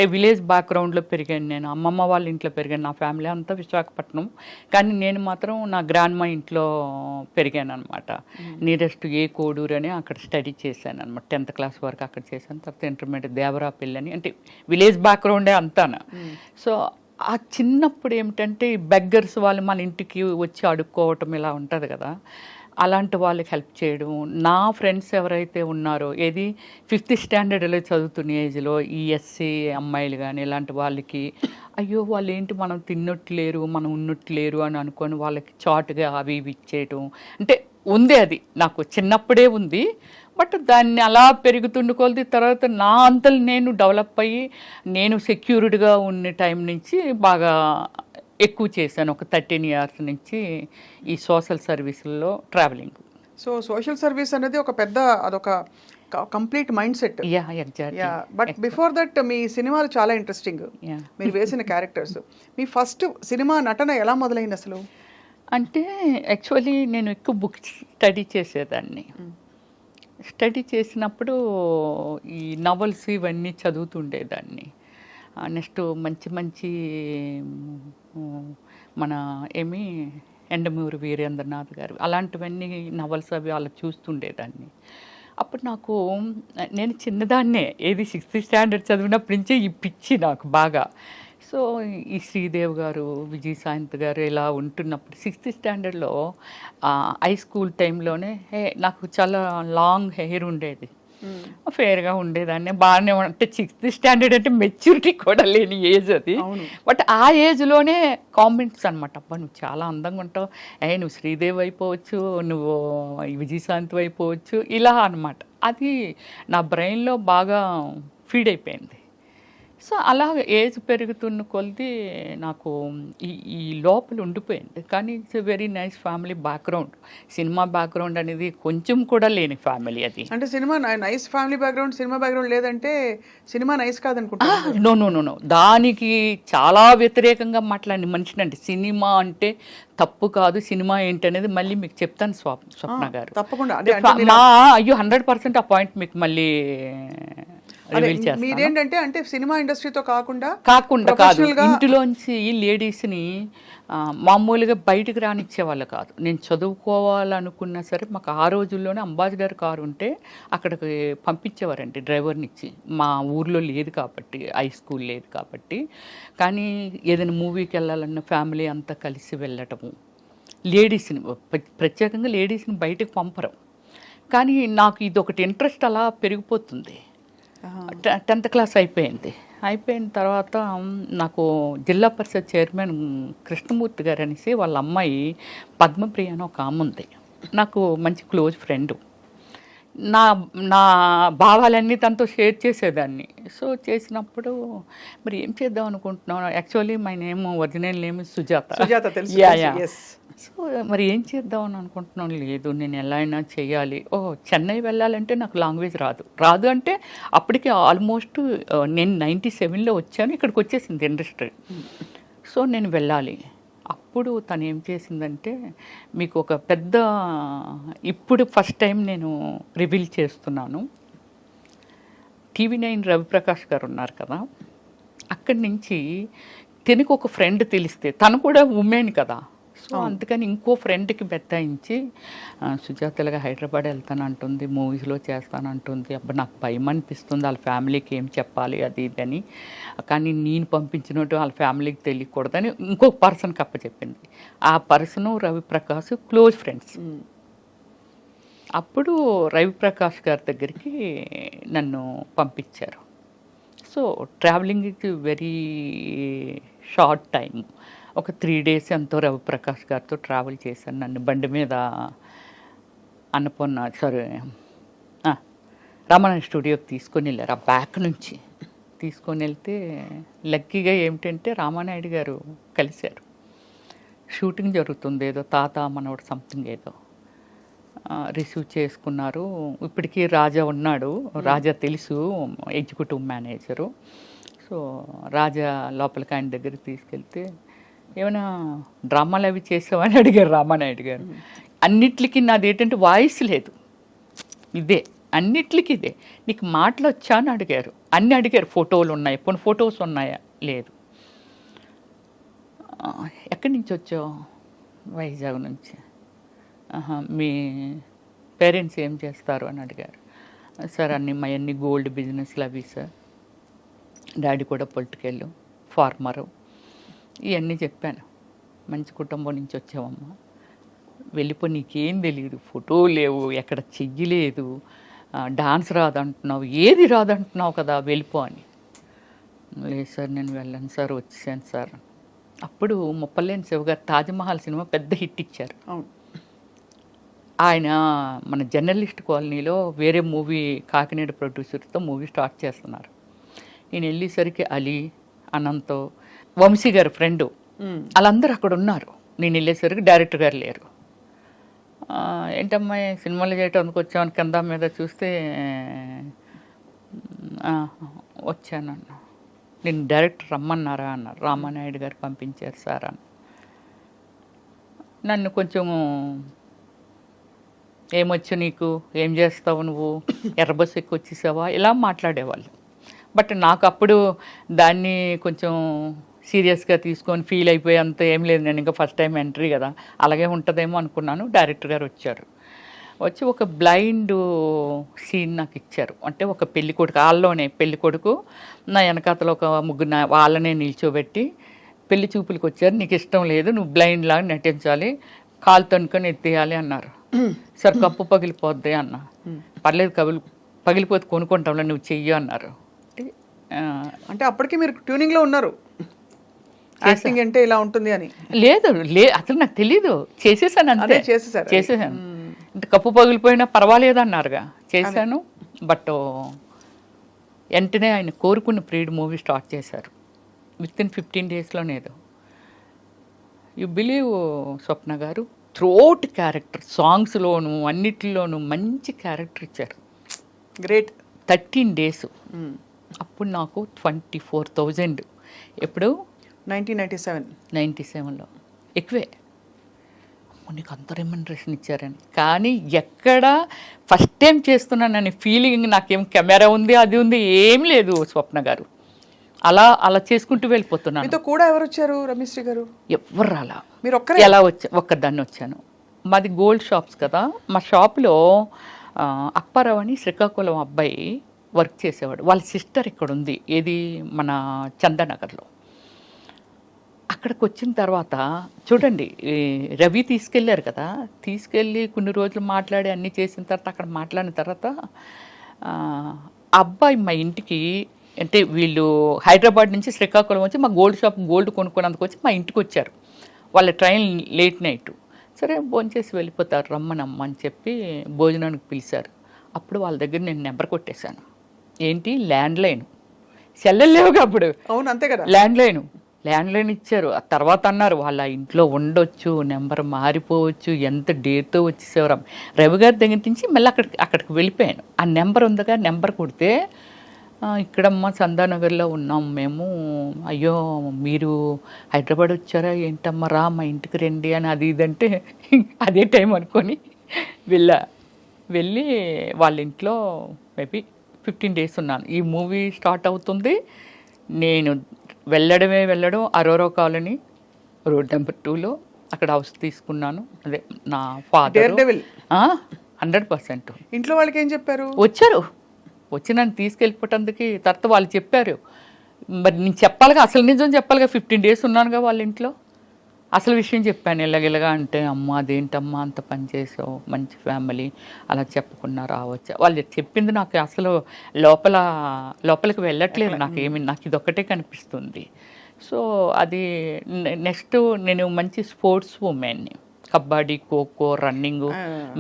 అంటే విలేజ్ బ్యాక్గ్రౌండ్లో పెరిగాను నేను. అమ్మమ్మ వాళ్ళ ఇంట్లో పెరిగాను. నా ఫ్యామిలీ అంతా విశాఖపట్నం, కానీ నేను మాత్రం నా గ్రాండ్ మా ఇంట్లో పెరిగాను అనమాట. నియరెస్ట్ ఏ కోడూరు అని అక్కడ స్టడీ చేశాను అనమాట. 10th క్లాస్ వరకు అక్కడ చేశాను. తర్వాత ఇంటర్మీడియట్ దేవరాపల్లి అని, అంటే విలేజ్ బ్యాక్గ్రౌండే అంతాను. సో ఆ చిన్నప్పుడు ఏమిటంటే ఈ బెగ్గర్స్ వాళ్ళు మన ఇంటికి వచ్చి అడుక్కోవటం ఇలా ఉంటుంది కదా, అలాంటి వాళ్ళకి హెల్ప్ చేయడం. నా ఫ్రెండ్స్ ఎవరైతే ఉన్నారో, ఏది 5th స్టాండర్డ్లో చదువుతున్న ఏజ్లో ఈ ఎస్సీ అమ్మాయిలు కానీ ఇలాంటి వాళ్ళకి, అయ్యో వాళ్ళు ఏంటి మనం తిన్నట్లేరు మనం ఉన్నట్లేరు అని అనుకొని వాళ్ళకి చాటుగా అవి ఇవి ఇచ్చేయటం. అంటే ఉంది, అది నాకు చిన్నప్పుడే ఉంది. బట్ దాన్ని అలా పెరుగుతుండి కొలది తర్వాత నా అంతలు నేను డెవలప్ అయ్యి నేను సెక్యూర్డ్గా ఉన్న టైం నుంచి బాగా ఎక్కువ చేశాను. ఒక 13 years నుంచి ఈ సోషల్ సర్వీసుల్లో ట్రావెలింగ్. సో సోషల్ సర్వీస్ అనేది ఒక పెద్ద, అదొక complete mind set. But before that మీ సినిమాలు చాలా ఇంట్రెస్టింగ్, మీరు వేసిన క్యారెక్టర్స్. మీ ఫస్ట్ సినిమా నటన ఎలా మొదలైంది అసలు? అంటే యాక్చువల్లీ నేను ఎక్కువ బుక్స్ స్టడీ చేసేదాన్ని. స్టడీ చేసినప్పుడు ఈ నవల్స్ ఇవన్నీ చదువుతుండేదాన్ని. నెక్స్ట్ మంచి మంచి మన ఎండమూరి వీరేంద్రనాథ్ గారు అలాంటివన్నీ నవల్స్ అవి అలా చూస్తుండేదాన్ని. అప్పుడు నాకు, నేను చిన్నదాన్నే, ఏది 6th స్టాండర్డ్ చదివినప్పటి నుంచే ఈ పిచ్చి నాకు బాగా. సో ఈ శ్రీదేవ్ గారు, విజయశాంతి గారు ఇలా ఉంటున్నప్పుడు 6th స్టాండర్డ్లో హై స్కూల్ టైంలోనే నాకు చాలా లాంగ్ హెయిర్ ఉండేది, ఫేర్గా ఉండేదాన్ని, బాగానే. అంటే 6th స్టాండర్డ్ అంటే మెచ్యూరిటీ కూడా లేని ఏజ్ అది. బట్ ఆ ఏజ్లోనే కామెంట్స్ అనమాట, అబ్బా నువ్వు చాలా అందంగా ఉంటావు, నువ్వు శ్రీదేవి అయిపోవచ్చు, నువ్వు విజయశాంతి అయిపోవచ్చు, ఇలా అనమాట. అది నా బ్రెయిన్లో బాగా ఫీడ్ అయిపోయింది. సో అలా ఏజ్ పెరుగుతున్న కొలది నాకు ఈ లోపల ఉండిపోయింది. కానీ it's a very nice family background. Cinema background అనేది కొంచెం కూడా లేని ఫ్యామిలీ అది. అంటే cinema nice family background, cinema background లేదంటే సినిమా నైస్ కాదనుకుంటా. నో, దానికి చాలా వ్యతిరేకంగా మాట్లాడిన మనిషిని. అంటే సినిమా అంటే తప్పు కాదు, సినిమా ఏంటనేది మళ్ళీ మీకు చెప్తాను స్వప్న గారు, తప్పకుండా. అయ్యో 100% ఆ పాయింట్ మీకు మళ్ళీ మీరేంటంటే, అంటే సినిమా ఇండస్ట్రీతో కాకుండా కాదు, ఇంటిలోంచి లేడీస్ని మామూలుగా బయటకు రానిచ్చేవాళ్ళు కాదు. నేను చదువుకోవాలనుకున్నా సరే మాకు ఆ రోజుల్లోనే అంబాసిడర్ కారు ఉంటే అక్కడికి పంపించేవారండి డ్రైవర్నిచ్చి. మా ఊర్లో లేదు కాబట్టి, హై స్కూల్ లేదు కాబట్టి. కానీ ఏదైనా మూవీకి వెళ్ళాలన్న ఫ్యామిలీ అంతా కలిసి వెళ్ళటము, లేడీస్ని ప్రత్యేకంగా లేడీస్ని బయటకు పంపరు. కానీ నాకు ఇది ఒకటి ఇంట్రెస్ట్ అలా పెరిగిపోతుంది. 10th క్లాస్ అయిపోయిన తర్వాత నాకు జిల్లా పరిషత్ చైర్మన్ కృష్ణమూర్తి గారు అనేసి వాళ్ళ అమ్మాయి పద్మప్రియ అని ఒక ఆమె ఉంది, నాకు మంచి క్లోజ్ ఫ్రెండు. నా భావాలన్నీ తనతో షేర్ చేసేదాన్ని. సో చేసినప్పుడు మరి ఏం చేద్దాం అనుకుంటున్నాను. Actually my name original name Sujatha. So మరి ఏం చేద్దాం అని అనుకుంటున్నాను. లేదు నేను ఎలా అయినా చేయాలి. చెన్నై వెళ్ళాలంటే నాకు లాంగ్వేజ్ రాదు అంటే అప్పటికి ఆల్మోస్ట్ నేను 97లో వచ్చాను, ఇక్కడికి వచ్చేసింది ఇండస్ట్రీ. సో నేను వెళ్ళాలి. అప్పుడు తను ఏం చేసిందంటే, మీకు ఒక పెద్ద, ఇప్పుడు ఫస్ట్ టైం నేను రివీల్ చేస్తున్నాను, TV9 రవిప్రకాష్ గారు ఉన్నారు కదా, అక్కడి నుంచి తనకు ఒక ఫ్రెండ్ తెలిస్తే, తను కూడా ఉమెన్ కదా, సో అందుకని ఇంకో ఫ్రెండ్కి బెత్తాయించి సుజాతలుగా హైదరాబాద్ వెళ్తానంటుంది, మూవీస్లో చేస్తానంటుంది. అబ్బా నాకు భయం అనిపిస్తుంది, వాళ్ళ ఫ్యామిలీకి ఏం చెప్పాలి అది ఇదని. కానీ నేను పంపించినట్టు వాళ్ళ ఫ్యామిలీకి తెలియకూడదని ఇంకొక పర్సన్కి అప్పచెప్పింది. ఆ పర్సను రవిప్రకాష్ క్లోజ్ ఫ్రెండ్స్. అప్పుడు రవిప్రకాష్ గారి దగ్గరికి నన్ను పంపించారు. So travelling it very short time, ఒక 3 days ఎంతో రవిప్రకాష్ గారితో ట్రావెల్ చేశాను. నన్ను బండి మీద రామానాయుడు స్టూడియోకి తీసుకొని వెళ్ళారు. ఆ బ్యాక్ నుంచి తీసుకొని వెళ్తే లక్కీగా ఏమిటంటే రామానాయుడు గారు కలిశారు. షూటింగ్ జరుగుతుంది, ఏదో తాత మనవడు సంథింగ్ ఏదో రిసీవ్ చేసుకున్నారు. ఇప్పటికీ రాజా ఉన్నాడు, రాజా తెలుసు, ఎగ్జిక్యూటివ్ మేనేజరు. సో రాజా లోపలికి ఆయన దగ్గరికి తీసుకెళ్తే, ఏమైనా డ్రామాలు అవి చేసావని అడిగారు రామానాయుడు గారు. అన్నిట్లకి నాది ఏంటంటే వాయిస్ లేదు, ఇదే అన్నిట్లకి ఇదే. నీకు మాటలు వచ్చా అని అడిగారు. అన్నీ అడిగారు, ఫోటోలు ఉన్నాయి, కొన్ని ఫొటోస్ ఉన్నాయా, లేదు. ఎక్కడి నుంచి వచ్చావు? వైజాగ్ నుంచి. మీ పేరెంట్స్ ఏం చేస్తారు అని అడిగారు. సార్ మా అన్ని గోల్డ్ బిజినెస్లు అవి సార్, డాడీ కూడా పొలిటికల్ ఫార్మరు, ఇవన్నీ చెప్పాను. మంచి కుటుంబం నుంచి వచ్చావమ్మా, వెళ్ళిపో, నీకేం తెలియదు, ఫోటో లేవు, ఎక్కడ చెయ్యలేదు, డాన్స్ రాదంటున్నావు, ఏది రాదంటున్నావు కదా, వెళ్ళిపో అని. లేదు సార్ నేను వెళ్ళను సార్, వచ్చేసాను సార్. అప్పుడు ముప్పలేని శివ గారు తాజ్మహల్ సినిమా పెద్ద హిట్ ఇచ్చారు. ఆయన మన జర్నలిస్ట్ కాలనీలో వేరే మూవీ కాకినాడ ప్రొడ్యూసర్తో మూవీ స్టార్ట్ చేస్తున్నారు. నేను వెళ్ళేసరికి అలీ, అనంతో, వంశీ గారు ఫ్రెండు, వాళ్ళందరూ అక్కడ ఉన్నారు. నేను వెళ్ళేసరికి డైరెక్టర్ గారు లేరు. ఏంటమ్మాయి సినిమాలు చేయటానికి వచ్చామని కింద మీద చూస్తే వచ్చానన్న. నేను డైరెక్టర్ రమ్మన్నారా అన్నారు. రామానాయుడు గారు పంపించారు సార్ అని. నన్ను కొంచెం ఏమొచ్చు నీకు, ఏం చేస్తావు నువ్వు, ఎర్రబస్సు ఎక్కువ వచ్చేసావా, ఇలా మాట్లాడేవాళ్ళు. బట్ నాకు అప్పుడు దాన్ని కొంచెం సీరియస్గా తీసుకొని ఫీల్ అయిపోయి అంత ఏం లేదు, నేను ఇంకా ఫస్ట్ టైం ఎంట్రీ కదా, అలాగే ఉంటుందేమో అనుకున్నాను. డైరెక్టర్ గారు వచ్చి ఒక బ్లైండ్ సీన్ నాకు ఇచ్చారు. అంటే ఒక పెళ్లి కొడుకు, వాళ్ళలోనే పెళ్లి కొడుకు, నా వెనకాతలో ఒక ముగ్గురు వాళ్ళనే నిల్చోబెట్టి పెళ్లి చూపులకు వచ్చారు, నీకు ఇష్టం లేదు, నువ్వు బ్లైండ్ లాగా నటించాలి, కాలు తనుకొని ఎత్తేయాలి అన్నారు. సార్ కప్పు పగిలిపోద్ది అన్న. పర్లేదు, పగిలిపోతే కొనుక్కుంటాంలో, నువ్వు చెయ్యి అన్నారు. అంటే అప్పటికి మీరు ట్యూనింగ్లో ఉన్నారు, యాక్టింగ్ అంటే ఇలా ఉంటుంది అని? లేదు, అసలు నాకు తెలీదు, చేసేసాను అంతే. చేసేసాను. అంటే కప్పు పగిలిపోయినా పర్వాలేదు అన్నారుగా, చేశాను. బట్ వెంటనే ఆయన కోరుకున్న ప్రీడ్ మూవీ స్టార్ట్ చేశారు. వితిన్ 15 డేస్లోనేదో. యు బిలీవ్ స్వప్న గారు, త్రోట్ క్యారెక్టర్, సాంగ్స్లోను అన్నిటిలోనూ మంచి క్యారెక్టర్ ఇచ్చారు. గ్రేట్. 13 డేస్. అప్పుడు నాకు 24,000. ఎప్పుడు? 1997లో. ఎక్కువే. నీకు అంత రెమ్యునరేషన్ ఇచ్చారని. కానీ ఎక్కడ ఫస్ట్ టైం చేస్తున్నానని ఫీలింగ్, నాకేం కెమెరా ఉంది, అది ఉంది, ఏం లేదు స్వప్న గారు. అలా చేసుకుంటూ వెళ్ళిపోతున్నాను. మీతో కూడా ఎవరు వచ్చారు రమేశ్రీ గారు? ఎవరు రాలా. మీరు ఒక్కరే? ఎలా ఒక్కదాన్ని వచ్చాను. మాది గోల్డ్ షాప్స్ కదా, మా షాప్లో అప్పారావు అని శ్రీకాకుళం అబ్బాయి వర్క్ చేసేవాడు. వాళ్ళ సిస్టర్ ఇక్కడ ఉంది, ఏది మన చందానగర్లో. అక్కడికి వచ్చిన తర్వాత చూడండి, రవి తీసుకెళ్ళారు కదా, తీసుకెళ్ళి కొన్ని రోజులు మాట్లాడి అన్నీ చేసిన తర్వాత, అక్కడ మాట్లాడిన తర్వాత అబ్బాయి మా ఇంటికి, అంటే వీళ్ళు హైదరాబాద్ నుంచి శ్రీకాకుళం వచ్చి మా గోల్డ్ షాప్ గోల్డ్ కొనుక్కున్నందుకు వచ్చి మా ఇంటికి వచ్చారు. వాళ్ళ ట్రైన్ లేట్ నైట్. సరే భోంచేసి వెళ్ళిపోతారు, రమ్మనమ్మ అని చెప్పి భోజనానికి పిలిచారు. అప్పుడు వాళ్ళ దగ్గర నేను నెంబర్ కొట్టేశాను. ఏంటి? ల్యాండ్లైన్. సెల్లెలు లేవుగా అప్పుడు. అవును, అంతే కదా. ల్యాండ్లైన్ ఇచ్చారు. ఆ తర్వాత అన్నారు వాళ్ళ ఇంట్లో ఉండొచ్చు, నెంబర్ మారిపోవచ్చు, ఎంత డేట్తో వచ్చేసేవారు. రవి గారి దగ్గర నుంచి మళ్ళీ అక్కడికి వెళ్ళిపోయాను. ఆ నెంబర్ ఉందిగా, నెంబర్ కొడితే ఇక్కడమ్మ చందానగర్లో ఉన్నాం మేము, అయ్యో మీరు హైదరాబాద్ వచ్చారా ఏంటమ్మా, రా మా ఇంటికి రండి అని అది ఇదంటే అదే టైం అనుకొని వెళ్ళి వాళ్ళ ఇంట్లో మేబీ 15 డేస్ ఉన్నాను. ఈ మూవీ స్టార్ట్ అవుతుంది, నేను వెళ్ళడం అరోరా కాలనీ రోడ్ నెంబర్ 2లో అక్కడ హౌస్ తీసుకున్నాను. అదే నా ఫాదర్. 100%. ఇంట్లో వాళ్ళకి ఏం చెప్పారు? వచ్చి నన్ను తీసుకెళ్ళిపోవటానికి తర్వాత వాళ్ళు చెప్పారు. మరి నేను చెప్పాలిగా, అసలు నిజం చెప్పాలిగా, 15 డేస్ ఉన్నానుగా వాళ్ళ ఇంట్లో. అసలు విషయం చెప్పాను, ఇలాగిలాగా అంటే, అమ్మ అదేంటమ్మా అంత పని చేసావు, మంచి ఫ్యామిలీ, అలా చెప్పకుండా రావచ్చా. వాళ్ళు చెప్పింది నాకు అసలు లోపలికి వెళ్ళట్లేదు, నాకు ఇదొక్కటే కనిపిస్తుంది. సో అది నెక్స్ట్ నేను మంచి స్పోర్ట్స్ ఉమెన్ని, కబడ్డీ, ఖోఖో, రన్నింగ్,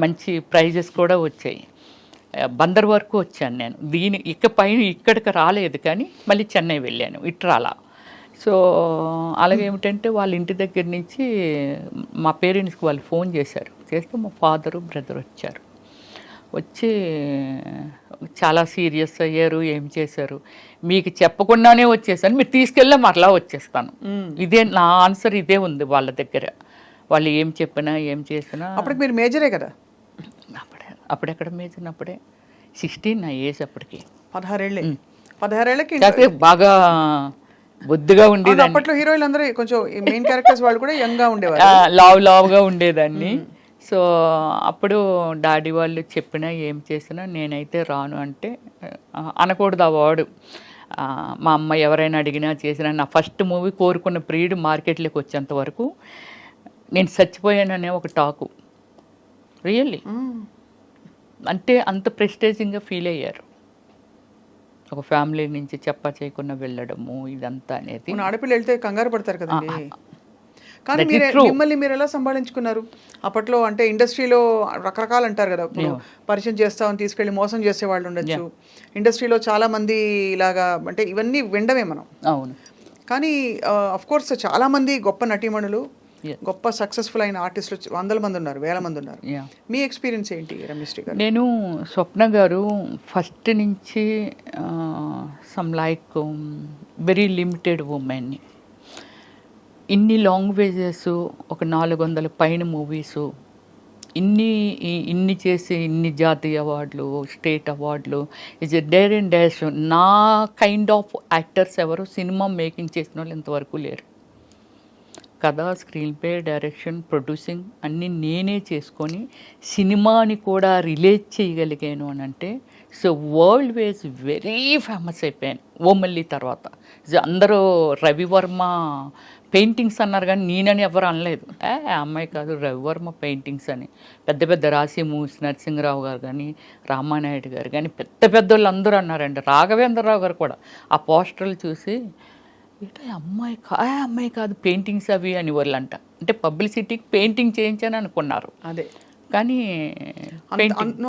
మంచి ప్రైజెస్ కూడా వచ్చాయి. బందర్ వరకు వచ్చాను నేను. ఇక్కడికి రాలేదు, కానీ మళ్ళీ చెన్నై వెళ్ళాను, ఇట్రాలా. సో అలాగే ఏమిటంటే వాళ్ళ ఇంటి దగ్గర నుంచి మా పేరెంట్స్కి వాళ్ళు ఫోన్ చేశారు. చేస్తే మా ఫాదరు బ్రదర్ వచ్చి చాలా సీరియస్ అయ్యారు. ఏం చేశారు, మీకు చెప్పకుండానే వచ్చేసాను, మీరు తీసుకెళ్ళా మరలా వచ్చేస్తాను. ఇదే నా ఆన్సర్, ఇదే ఉంది వాళ్ళ దగ్గర. వాళ్ళు ఏం చెప్పినా ఏం చేసినా. అప్పటికి మీరు మేజరే కదా? అప్పుడెక్కడ మేజర్, అప్పుడే 16 నా ఏజ్, అప్పటికి 16 ఏళ్ళే. 16 ఏళ్ళకి కాకపోతే బాగా బొద్దుగా ఉండేదాన్ని, అప్పట్లో హీరోయిన్లు అందరూ కొంచెం మెయిన్ క్యారెక్టర్స్ వాళ్ళు కూడా యంగ్ గా ఉండేవారు. లావుగా ఉండేదాన్ని. సో అప్పుడు డాడీ వాళ్ళు చెప్పినా ఏం చేసినా నేనైతే రాను అంటే, అనకూడదు ఆ వాడు. మా అమ్మ ఎవరైనా అడిగినా చేసినా, నా ఫస్ట్ మూవీ కోరుకున్న ప్రియుడు మార్కెట్లోకి వచ్చేంత వరకు నేను చచ్చిపోయాననే ఒక టాకు. రియల్లీ అంటే అంత ప్రెస్టేజింగ్గా ఫీల్ అయ్యారు. ఒక ఫ్యామిలీ నుంచి చేయకుండా వెళ్ళడము ఇదంతా అనేది. ఆడపిల్ల వెళ్తే కంగారు పడతారు కదండి. కానీ మిమ్మల్ని మీరు ఎలా సంభాళించుకున్నారు అప్పట్లో? అంటే ఇండస్ట్రీలో రకరకాలు అంటారు కదా, ఇప్పుడు పరిచయం చేస్తామని తీసుకెళ్ళి మోసం చేసే వాళ్ళు ఉండొచ్చు. ఇండస్ట్రీలో చాలా మంది ఇలాగా, అంటే ఇవన్నీ వినడమే మనం. అవును. కానీ అఫ్ కోర్స్ చాలా మంది గొప్ప నటీమణులు, గొప్ప సక్సెస్ఫుల్ అయిన ఆర్టిస్టులు వందల మంది ఉన్నారు, వేల మంది ఉన్నారు. మీ ఎక్స్పీరియన్స్ ఏంటి రమేశ్రీ గారు? నేను స్వప్న గారు ఫస్ట్ నుంచి సమ్ లైక్ వెరీ లిమిటెడ్ ఉమెన్ని, ఇన్ని లాంగ్వేజెస్, ఒక 400 పైన మూవీసు, ఇన్ని చేసి ఇన్ని జాతీయ అవార్డులు, స్టేట్ అవార్డులు, is a dare and dash. నా కైండ్ ఆఫ్ యాక్టర్స్ ఎవరు సినిమా మేకింగ్ చేసిన వాళ్ళు ఇంతవరకు లేరు. కథ, స్క్రీన్ ప్లే, డైరెక్షన్, ప్రొడ్యూసింగ్ అన్నీ నేనే చేసుకొని సినిమాని కూడా రిలేట్ చేయగలిగాను అని అంటే, so world wise very famous అయిపోయాను ఓమల్లి తర్వాత. అందరూ రవివర్మ పెయింటింగ్స్ అన్నారు కానీ నేనని ఎవరు అనలేదు. అమ్మాయి కాదు రవివర్మ పెయింటింగ్స్ అని. పెద్ద పెద్ద రాసి మూవీస్ నరసింహరావు గారు కానీ, రామానాయుడు గారు కానీ, పెద్ద వాళ్ళు అందరూ అన్నారండి. రాఘవేంద్రరావు గారు కూడా ఆ పోస్టర్లు చూసి, ఇట్లా అమ్మాయి కాదు పెయింటింగ్స్ అవి అని వాళ్ళంట. అంటే పబ్లిసిటీకి పెయింటింగ్ చేయించని అనుకున్నారు. అదే కానీ